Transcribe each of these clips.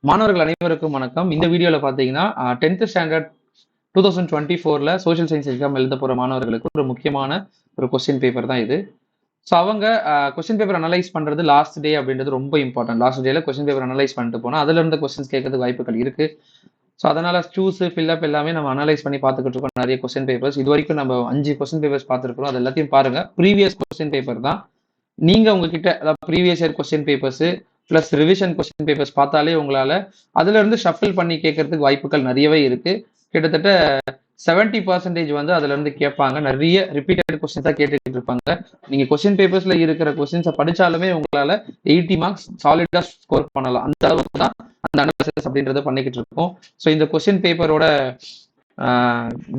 மாணவர்கள் அனைவருக்கும் வணக்கம். இந்த வீடியோல பாத்தீங்கன்னா 10th ஸ்டாண்டர்ட் 2024ல சோஷியல் சயின்ஸ் எக்ஸாம் எழுத போற மாணவர்களுக்கு ஒரு முக்கியமான ஒரு கொஸ்டின் பேப்பர் தான் இது. ஸோ அவங்க கொஸ்டின் பேப்பர் அனலைஸ் பண்றது லாஸ்ட் டே அப்படின்றது ரொம்ப இம்பார்ட்டன்ட். லாஸ்ட் டேல கொஸ்டின் பேப்பர் அனலைஸ் பண்ணிட்டு போனா அதுல இருந்து கொஸ்டின்ஸ் கேட்கறதுக்கு வாய்ப்புகள் இருக்கு. ஸோ அதனால சூஸ் ஃபில்அப் எல்லாமே நம்ம அனலைஸ் பண்ணி பார்த்துக்கிட்டு இருக்கோம். நிறைய கொஸ்டின் பேப்பர்ஸ் இது வரைக்கும் நம்ம 5 கொஸ்டின் பேப்பர்ஸ் பார்த்துருக்கோம். அது எல்லாத்தையும் பாருங்க. ப்ரீவியஸ் கொஸ்டின் பேப்பர் தான். நீங்க உங்ககிட்ட அதாவது previous year question papers plus revision question papers பார்த்தாலே உங்களால அதுல இருந்து ஷஃபில் பண்ணி கேட்கறதுக்கு வாய்ப்புகள் நிறையவே இருக்கு. கிட்டத்தட்ட 70% வந்து அதுல இருந்து கேட்பாங்க. நிறைய ரிப்பீட்டட் கொஸ்டின்ஸ் தான் கேட்டுட்டு இருப்பாங்க. நீங்க கொஸ்டின் பேப்பர்ஸ்ல இருக்கிற கொஸ்டின்ஸை படிச்சாலுமே உங்களால 80 மார்க்ஸ் சாலிடா ஸ்கோர் பண்ணலாம். அந்த அளவுக்கு தான் அந்த அனாலிசிஸ் அப்படின்றத பண்ணிக்கிட்டு இருக்கோம். ஸோ இந்த கொஸ்டின் பேப்பரோட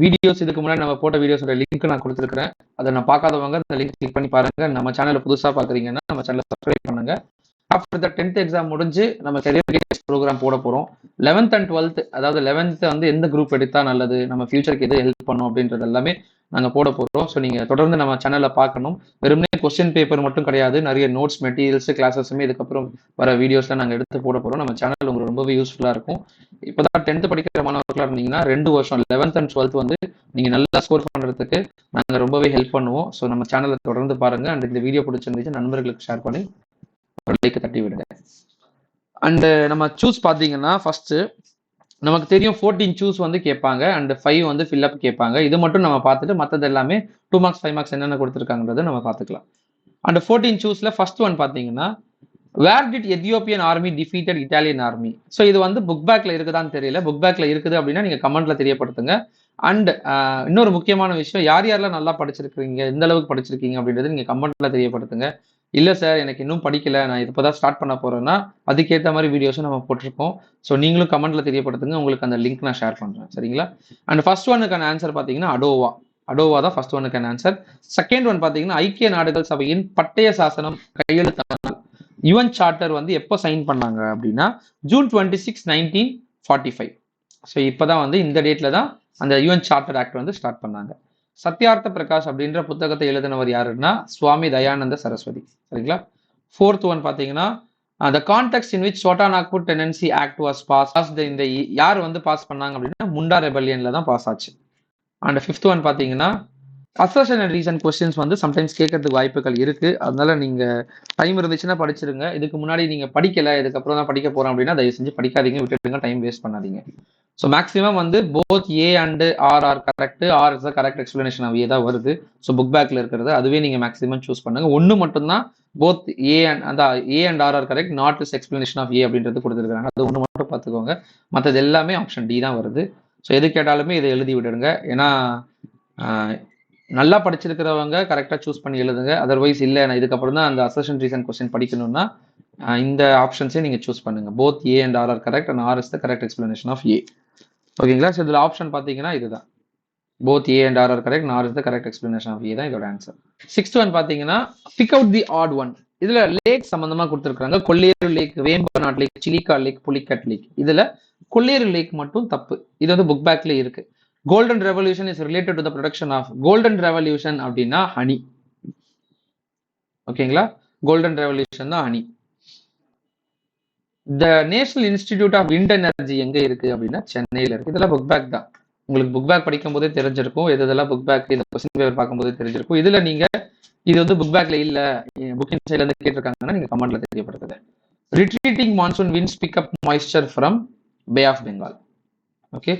வீடியோஸ் இதுக்கு முன்னாடி நம்ம போட்ட வீடியோஸோட லிங்க் நான் கொடுத்துருக்கிறேன். அதை நான் பார்க்காதவங்க அந்த லிங்க் கிளிக் பண்ணி பாருங்க. நம்ம சேனலை புதுசா பாக்குறீங்கன்னா நம்ம சேனலை சப்ஸ்கிரைப் பண்ணுங்க. ஆஃப்டர் த 10th எக்ஸாம் முடிஞ்சு நம்ம கரியர் கைடன்ஸ் ப்ரோக்ராம் போட போறோம். 11th and 12th அதாவது 11th வந்து எந்த குரூப் எடுத்தா நல்லது, நம்ம ஃபியூச்சருக்கு எது ஹெல்ப் பண்ணும் அப்படின்றது எல்லாமே நாங்க போட போறோம். ஸோ நீங்க தொடர்ந்து நம்ம சேனலை பார்க்கணும். வெறுமனே கொஸ்டின் பேப்பர் மட்டும் கிடையாது, நிறைய நோட்ஸ் மெட்டீரியல்ஸ் கிளாஸஸுமே இதுக்கப்புறம் வர வீடியோஸ்ல நாங்க எடுத்து போட போறோம். நம்ம சேனல் உங்களுக்கு ரொம்பவே யூஸ்ஃபுல்லா இருக்கும். இப்பதான் 10th படிக்கிற மாணவர்களா இருந்தீங்கன்னா 2 வருஷம் 11th and 12th வந்து நீங்க நல்லா ஸ்கோர் பண்றதுக்கு நாங்க ரொம்பவே ஹெல்ப் பண்ணுவோம். ஸோ நம்ம சேனலை தொடர்ந்து பாருங்க. அண்ட் இந்த வீடியோ பிடிச்சிருந்துச்சு நண்பர்களுக்கு ஷேர் பண்ணி ஒரு லைக் தட்டி விடுங்க. அண்ட் நம்ம சூஸ் பாத்தீங்கன்னா ஃபர்ஸ்ட் நமக்கு தெரியும் 14 சூஸ் வந்து கேட்பாங்க அண்ட் 5 வந்து ஃபில்அப் கேட்பாங்க. இது மட்டும் நம்ம பார்த்துட்டு மற்றது எல்லாமே 2 மார்க்ஸ் 5 மார்க்ஸ் என்னென்ன கொடுத்துருக்காங்கன்றதை நம்ம பார்த்துக்கலாம். அண்ட் 14 சூஸ்ல ஃபர்ஸ்ட் ஒன் பாத்தீங்கன்னா where did Ethiopian army defeated Italian army. So இது வந்து புக் பேக்ல இருக்குதான்னு தெரியல. புக் பேக்ல இருக்குது அப்படின்னா நீங்க கமெண்ட்ல தெரியப்படுத்துங்க. அண்ட் இன்னொரு முக்கியமான விஷயம், யார் யாரெல்லாம் நல்லா படிச்சிருக்கீங்க, எந்த அளவுக்கு படிச்சிருக்கீங்க அப்படின்றது நீங்க கமெண்ட்ல தெரியப்படுத்துங்க. இல்ல சார் எனக்கு இன்னும் படிக்கல, நான் இப்போதான் ஸ்டார்ட் பண்ண போறேன்னா அதுக்கேற்ற மாதிரி வீடியோஸும் நம்ம போட்டிருக்கோம். ஸோ நீங்களும் கமெண்ட்ல தெரியப்படுத்துங்க. உங்களுக்கு அந்த லிங்க் நான் ஷேர் பண்றேன். சரிங்களா? அண்ட் ஃபர்ஸ்ட் ஒனுக்கான ஆன்சர் பாத்தீங்கன்னா அடோவா தான் ஃபர்ஸ்ட் ஒனுக்கான ஆன்சர். செகண்ட் ஒன் பாத்தீங்கன்னா ஐக்கிய நாடுகள் சபையின் பட்டய சாசனம் கையெழுத்தான யுஎன் சார்ட்டர் வந்து எப்போ சைன் பண்ணாங்க அப்படின்னா June 26, 1945. ஸோ இப்போதான் வந்து இந்த டேட்ல தான் அந்த யுஎன் சார்ட்டர் ஆக்ட் வந்து ஸ்டார்ட் பண்ணாங்க. சத்யார்த்த பிரகாஷ் அப்படின்ற புத்தகத்தை எழுதினவர் யாருன்னா சுவாமி தயானந்த சரஸ்வதி. சரிங்களா? ஃபோர்த் ஒன் பாத்தீங்கன்னா the context in which Chota Nagpur Tenancy Act was passed இந்த யார் வந்து பாஸ் பண்ணாங்க அப்படின்னா முண்டா ரெபல்லியன்ல தான் பாஸ் ஆச்சு. அண்ட் ஃபிஃப்த் ஒன் பாத்தீங்கன்னா அசர்ஷன் அண்ட் ரீசன் கொஸ்டின்ஸ் வந்து சம்டைம்ஸ் கேட்கறதுக்கு வாய்ப்புகள் இருக்கு. அதனால நீங்க டைம் இருந்துச்சுன்னா படிச்சிருங்க. இதுக்கு முன்னாடி நீங்க படிக்கல, இதுக்கப்புறம் தான் படிக்க போறோம் அப்படின்னா தயவு செஞ்சு படிக்காதீங்க, விட்டுடுங்க, டைம் வேஸ்ட் பண்ணாதீங்க. ஸோ மேக்ஸிமம் வந்து both A and R are correct, R is the correct explanation of A தான் வருது. ஸோ புக் பேக்ல இருக்கிறது அதுவே நீங்க மேக்ஸிமம் சூஸ் பண்ணுங்க. ஒன்று மட்டும்தான் போத் ஏ அண்ட் அந்த A and R are correct, not is explanation of A அப்படின்றது கொடுத்துருக்காங்க. அது ஒன்று மட்டும் பார்த்துக்கோங்க. மற்றது எல்லாமே ஆப்ஷன் டி தான் வருது. ஸோ எது கேட்டாலுமே இதை எழுதி விடுங்க. ஏன்னா நல்லா படிச்சிருக்கிறவங்க கரெக்டாக சூஸ் பண்ணி எழுதுங்க. அதர்வைஸ் இல்லை நான் இதுக்கப்புறம் தான் அந்த அசர்ஷன் ரீசன் கொஸ்டின் படிக்கணும்னா இந்த ஆப்ஷன்ஸே நீங்க சூஸ் பண்ணுங்க. Both A and R are correct and R is the correct explanation of A. ஓகேங்களா? ஸோ இதில் ஆப்ஷன் பார்த்தீங்கன்னா இதுதான், both A and R are correct, R is the correct explanation of A தான் இதோட ஆன்சர். சிக்ஸ்த் ஒன் பார்த்தீங்கன்னா pick out the odd one. இதுல lake சம்பந்தமா கொடுத்துருக்காங்க. Kolleru lake, Vembanad lake, Chilika lake, Pulicat lake. இதுல கொல்லேரு லேக் மட்டும் தப்பு. இது வந்து புக் பேக்ல இருக்கு. Golden revolution is related to the production of. Golden revolution அப்படின்னா ஹனி. ஓகேங்களா? கோல்டன் ரெவல்யூஷன் தான் honey. The national institute of wind energy எங்க இருக்கு அப்படின்னா சென்னையில இருக்கு. இதெல்லாம் புக் பேக் தான். உங்களுக்கு புக் பேக் படிக்கும் போதே தெரிஞ்சிருக்கும் எதெல்லாம் புக் பேக், இந்த கொஸ்டின் பேப்பர் பார்க்கும் போதே தெரிஞ்சிருக்கும். இதுல நீங்க இது வந்து புக் பேக்ல இல்ல, புக்கிங் சைட்ல இருந்து கேட்டிருக்காங்கன்னா நீங்க கமெண்ட்ல தெரியப்படுத்துங்க. Retreating monsoon winds pick up moisture from bay of Bengal. Okay.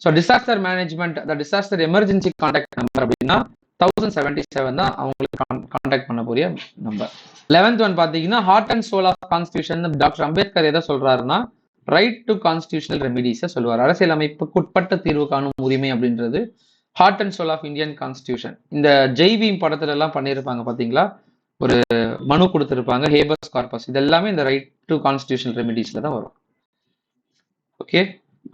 So disaster management, the disaster emergency contact number அப்படின்னா 1077 தான் அவங்களுக்கு கான்டாக்ட் பண்ண போறிய நம்பர். 11th ஒன் பாத்தீங்கன்னா heart and soul of constitution. Doctor Ambedkar எதை சொல்றாருன்னா ரைட் டு கான்ஸ்டியூஷனல் ரெமிடிஸை சொல்லுவார். அரசியலமைப்புக்கு உட்பட்ட தீர்வு காணும் உரிமை அப்படின்றது heart and soul of Indian constitution. இந்த ஜெய்பீம் படத்துல எல்லாம் பண்ணியிருப்பாங்க பாத்தீங்களா, ஒரு மனு கொடுத்திருப்பாங்க ஹேபஸ் கார்பஸ். இது எல்லாமே இந்த ரைட் டு கான்ஸ்டியூஷனல் ரெமிடிஸ்ல தான் வரும். ஓகே.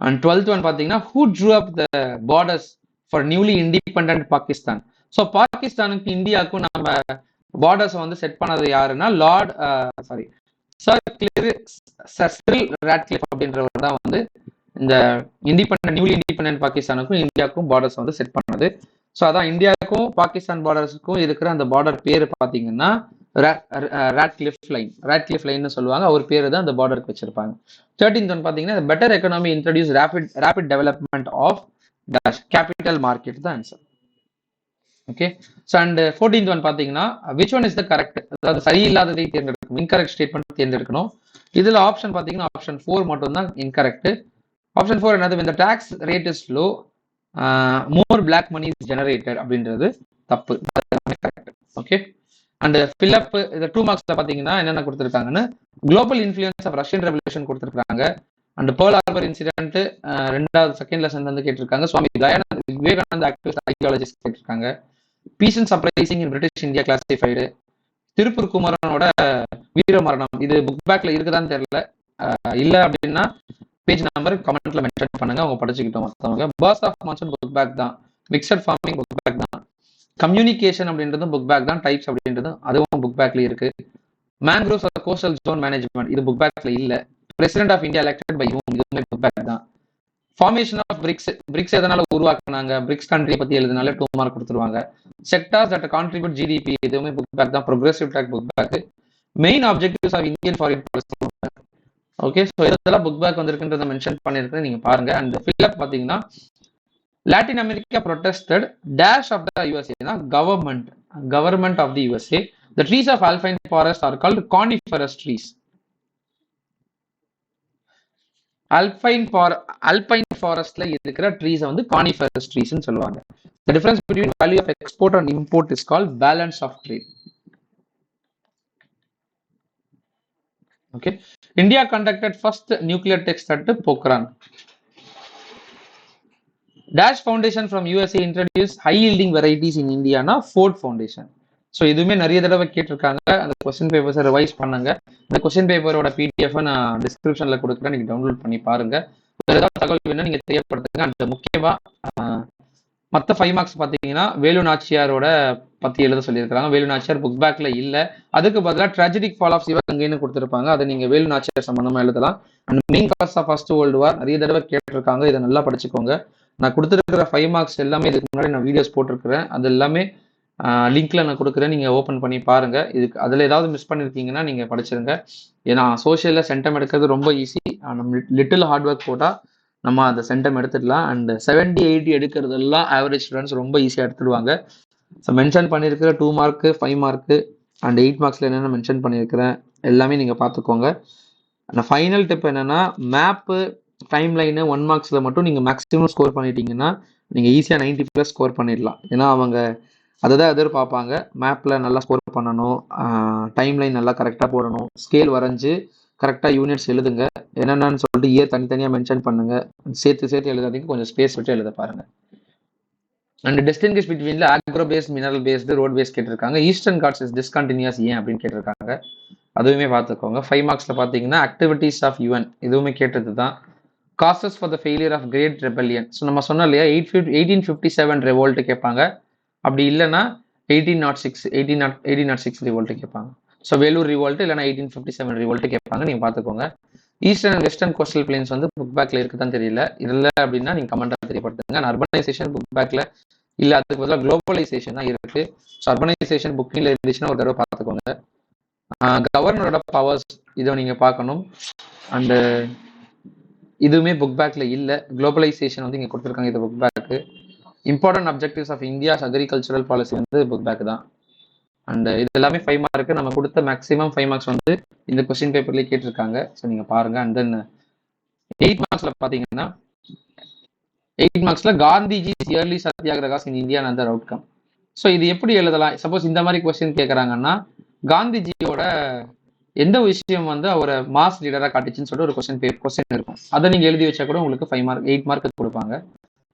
அண்ட் 12th ஒன் பாத்தீங்கன்னா who true up the borders for newly independent Pakistan. So பாகிஸ்தானுக்கு இந்தியாவுக்கும் நம்ம பார்டர்ஸ் வந்து செட் பண்ணது யாருன்னா சர் சிரில் ராட்க்ளிஃப் அப்படின்றவர் தான் வந்து இந்த நியூலி இண்டிபெண்டன்ட் பாகிஸ்தானுக்கும் இந்தியாவுக்கும் பார்டர்ஸ் வந்து செட் பண்ணது. ஸோ அதான் இந்தியாவுக்கும் பாகிஸ்தான் பார்டர்ஸுக்கும் இருக்கிற அந்த பார்டர் பேர் பார்த்தீங்கன்னா ராட்கிளிஃப் லைன்னு சொல்லுவாங்க. அவர் பேரு தான் அந்த பார்டருக்கு வச்சிருப்பாங்க. 13th ஒன் பார்த்தீங்கன்னா better economy introduce rapid development of dash capital market தான் answer. Okay. So and 14th one பார்த்தீங்கன்னா which one is the correct, அதாவது சரியில்லாததை தேர்ந்தெடுக்கணும், இன்கரெக்ட் ஸ்டேட்மெண்ட் தேர்ந்தெடுக்கணும். இதுல ஆப்ஷன் பார்த்தீங்கன்னா ஆப்ஷன் 4 மட்டும் தான் இன்கரெக்ட். ஆப்ஷன் 4 என்னது, இந்த tax rate is low more black money is generated அப்படின்றது தப்பு. ஓகே. அண்ட் ஃபில்அப் இந்த 2 மார்க்ஸ்ல பாத்தீங்கன்னா என்னென்ன கொடுத்துருக்காங்கன்னு global influence of Russian revolution கொடுத்துருக்காங்க. And Pearl Harbor incident second lesson வந்து கேட்டிருக்காங்க. சுவாமி விவேகானந்த ஆக்டிவிஸ்ட் ஐடியாலஜிஸ்ட் கேட்டிருக்காங்க. Peace and surprising in British India classified. Tiruppur குமரனோட வீரமரணம் இது புக் பேக்ல இருக்குதான்னு தெரியல. இல்ல அப்படின்னா பேஜ் நம்பர் கமெண்ட்ல மென்ஷன் பண்ணுங்க, அவங்க படிச்சுக்கிட்டோம் மற்றவங்க. First of monsoon book back தான். மிக்சட் ஃபார்மிங் புக் பேக் தான். கம்யூனிகேஷன் அப்படின்றதும் புக் பேக் தான். டைப்ஸ் அப்படின்றதும் அதுவும் புக் பேக்ல இருக்கு. Mangroves or coastal zone management இது புக் பேக்ல இல்ல. President of India elected by whom இதுவுமே புக் பேக் தான். ஃபார்மேஷன் ஆஃப் பிரிக்ஸ் எதனால உருவாக்குனாங்க, பிரிக்ஸ் கண்ட்ரி பத்தி எழுதினாலே 2 மார்க் கொடுத்துருவாங்க. செக்டார்ஸ் தட் கான்ட்ரிபியூட் ஜிடிபி இதுவுமே புக் பேக் தான். Progressive track book back. Main objectives of Indian foreign policy. Okay. So இதெல்லாம் புக் பேக் வந்திருக்குன்றத மென்ஷன் பண்ணிருக்கேன், நீங்க பாருங்க. அண்ட் ஃபில்அப் பாத்தீங்கன்னா Latin America protested dash of the USA na government of the USA. The trees of alpine forest are called coniferous trees. Alpine forestல இருக்கிற trees வந்து coniferous trees ன்னு சொல்லுவாங்க. The difference between value of export and import is called balance of trade. Okay. India conducted first nuclear test at Pokhran. Dash Foundation from USA introduced high yielding varieties in India na Ford Foundation. So இதுவுமே நிறைய தடவை கேட்டிருக்காங்க. அந்த question பேப்பர்ஸை revise பண்ணுங்க. இந்த question பேப்பரோட PDF நான் டிஸ்கிரிப்ஷன்ல கொடுக்குறேன், நீங்க டவுன்லோட் பண்ணி பாருங்க. ஏதாவது தகவல் வேணும் நீங்க தெரியப்படுத்துங்க. அந்த முக்கியமா மற்ற 5 மார்க்ஸ் பார்த்தீங்கன்னா வேலு நாச்சியாரோட பத்தி எழுத சொல்லியிருக்காங்க. வேலு நாச்சியார் புக் பேக்ல இல்ல. அதுக்கு பதிலாக ட்ராஜடிக் ஃபால் ஆஃப் சிவகங்கைன்னு கொடுத்துருப்பாங்க. அதை நீங்க வேலு நாச்சியார் சம்பந்தமா எழுதலாம். And main cause of first world war நிறைய தடவை கேட்டிருக்காங்க. இதை நல்லா படிச்சுக்கோங்க. நான் கொடுத்துருக்கிற 5 மார்க்ஸ் எல்லாமே இதுக்கு முன்னாடி நான் வீடியோஸ் போட்டிருக்கிறேன். அது எல்லாமே லிங்க்ல நான் கொடுக்குறேன், நீங்க ஓப்பன் பண்ணி பாருங்க. இதுக்கு அதுல ஏதாவது மிஸ் பண்ணிருக்கீங்கன்னா நீங்க படிச்சிருங்க. ஏன்னா சோசியல்ல சென்டம் எடுக்கிறது ரொம்ப ஈஸி. நம்ம லிட்டில் ஹார்ட் ஒர்க் போட்டா நம்ம அந்த சென்டம் எடுத்துடலாம். அண்ட் 70-80 எடுக்கிறதெல்லாம் ஆவரேஜ் ஸ்டூடெண்ட்ஸ் ரொம்ப ஈஸியாக எடுத்துடுவாங்க. ஸோ மென்ஷன் பண்ணியிருக்கிற 2 மார்க்கு 5 மார்க்கு அண்ட் 8 மார்க்ஸ்ல என்னென்ன மென்ஷன் பண்ணியிருக்கிறேன் எல்லாமே நீங்க பார்த்துக்கோங்க. அந்த ஃபைனல் டிப் என்னன்னா மேப்பு டைம் லைனு 1 மார்க்ஸ்ல மட்டும் நீங்க மேக்ஸிமம் ஸ்கோர் பண்ணிட்டீங்கன்னா நீங்க ஈஸியா 90+ ஸ்கோர் பண்ணிடலாம். ஏன்னா அவங்க அதை தான் எதிர்பார்ப்பாங்க. மேப்ல நல்லா ஸ்கோர் பண்ணணும், டைம் லைன் நல்லா கரெக்டாக போடணும், ஸ்கேல் வரைஞ்சு கரெக்டாக யூனிட்ஸ் எழுதுங்க. என்னென்னு சொல்லிட்டு இயர் தனித்தனியாக மென்ஷன் பண்ணுங்க. சேர்த்து எழுதாதீங்க, கொஞ்சம் ஸ்பேஸ் விட்டு எழுத பாருங்க. அண்ட் டிஸ்டிங்கிஷ் பிட்வீன்ல agro based, mineral based, road based கேட்டிருக்காங்க. ஈஸ்டர்ன் காட்ஸ் இஸ் டிஸ்கண்டினியூஸ் ஏன் அப்படின்னு கேட்டிருக்காங்க. அதுவுமே பார்த்துக்கோங்க. 5 மார்க்ஸ்ல பார்த்தீங்கன்னா ஆக்டிவிட்டீஸ் ஆஃப் யுஎன் இதுவுமே கேட்டது தான். Causes for the failure of great rebellion. So நம்ம சொன்னோம் இல்லையா 1857 ரெவோல்ட் கேட்பாங்க. அப்படி இல்லைன்னா 1806 ரிவோல்ட் கேட்பாங்க. ஸோ வேலூர் ரிவோல்ட் இல்லைன்னா 1857 ரிவோல்ட் கேட்பாங்க. நீங்க பார்த்துக்கோங்க. Eastern and western coastal planes வந்து புக் பேக்ல இருக்குதான் தெரியல. இல்லை அப்படின்னா நீங்க கமெண்ட்ல தெரியப்படுத்துங்க. அர்பனைசேஷன் புக் பேக்ல இல்ல, அதுக்கு பதிலாக குளோபலைசேஷன் தான் இருக்கு. ஸோ அர்பனைசேஷன் புக்கிங்ல இருந்துச்சுன்னா ஒரு தடவை பார்த்துக்கோங்க. கவர்னரோட பவர்ஸ் இதை நீங்க பார்க்கணும். அண்ட் இதுவுமே புக் பேக்ல இல்லை. குளோபலைசேஷன் வந்து இங்க கொடுத்துருக்காங்க, இது book back. Important objectives of India's agricultural policy வந்து புக் பேக் தான். அண்ட் இது எல்லாமே 5 மார்க்கு. நம்ம கொடுத்த மேக்ஸிமம் 5 மார்க்ஸ் வந்து இந்த கொஸ்டின் பேப்பர்லேயே கேட்டிருக்காங்க. ஸோ நீங்க பாருங்க. அண்ட் தென் 8 மார்க்ஸ்ல பாத்தீங்கன்னா 8 மார்க்ஸ்ல Gandhiji early satyagrahas in India and other outcome. So இது எப்படி எழுதலாம்? சப்போஸ் இந்த மாதிரி கொஸ்டின் கேட்கறாங்கன்னா காந்திஜியோட எந்த விஷயம் வந்து அவரை மாஸ் லீடரா காட்டுச்சுன்னு சொல்லிட்டு ஒரு கொஸ்டின் இருக்கும். அதை நீங்க எழுதி வச்சா கூட உங்களுக்கு 5 மார்க் 8 மார்க் கொடுப்பாங்க.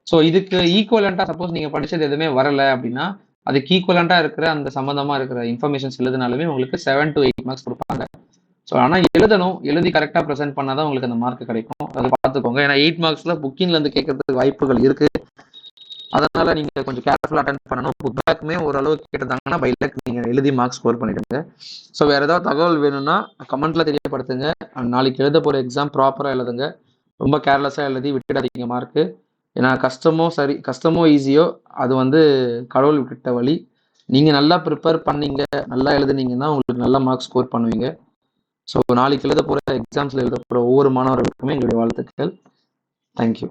ஸோ இதுக்கு ஈக்குவலண்டா சப்போஸ் நீங்க படிச்சது எதுவுமே வரல அப்படின்னா அதுக்கு ஈக்குவலண்டா இருக்கிற அந்த சம்பந்தமா இருக்கிற இன்ஃபர்மேஷன்ஸ் எழுதினாலுமே உங்களுக்கு 7 to 8 மார்க்ஸ் கொடுப்பாங்க. ஸோ ஆனால் எழுதணும், எழுதி கரெக்டாக ப்ரெசென்ட் பண்ணாதான் உங்களுக்கு அந்த மார்க் கிடைக்கும். அதை பார்த்துக்கோங்க. ஏன்னா 8 மார்க்ஸ்ல புக்கிங்ல இருந்து கேட்கறதுக்கு வாய்ப்புகள் இருக்கு. அதனால நீங்க கொஞ்சம் கேர்ஃபுல்லா அட்டென்ட் பண்ணணும். புக் பேக்குமே ஓரளவுக்கு கேட்டிருந்தாங்கன்னா பை லக் நீங்க எழுதி மார்க் ஸ்கோர் பண்ணிடுங்க. ஸோ வேற ஏதாவது தகவல் வேணும்னா கமெண்ட்ல தெரியப்படுத்துங்க. நாளைக்கு எழுத போற எக்ஸாம் ப்ராப்பரா எழுதுங்க. ரொம்ப கேர்லெஸ்ஸா எழுதி விட்டுடாதீங்க மார்க்கு. ஏன்னா கஷ்டமோ ஈஸியோ அது வந்து கடவுள் விட்ட வழி. நீங்கள் நல்லா ப்ரிப்பேர் பண்ணீங்க, நல்லா எழுதுனீங்கன்னா உங்களுக்கு நல்ல மார்க்ஸ் ஸ்கோர் பண்ணுவீங்க. ஸோ நாளைக்கு எழுத போகிற எக்ஸாம்ஸில் எழுத போகிற ஒவ்வொரு மாணவர்களுக்குமே எங்களுடைய வாழ்த்துக்கள். தேங்க்யூ.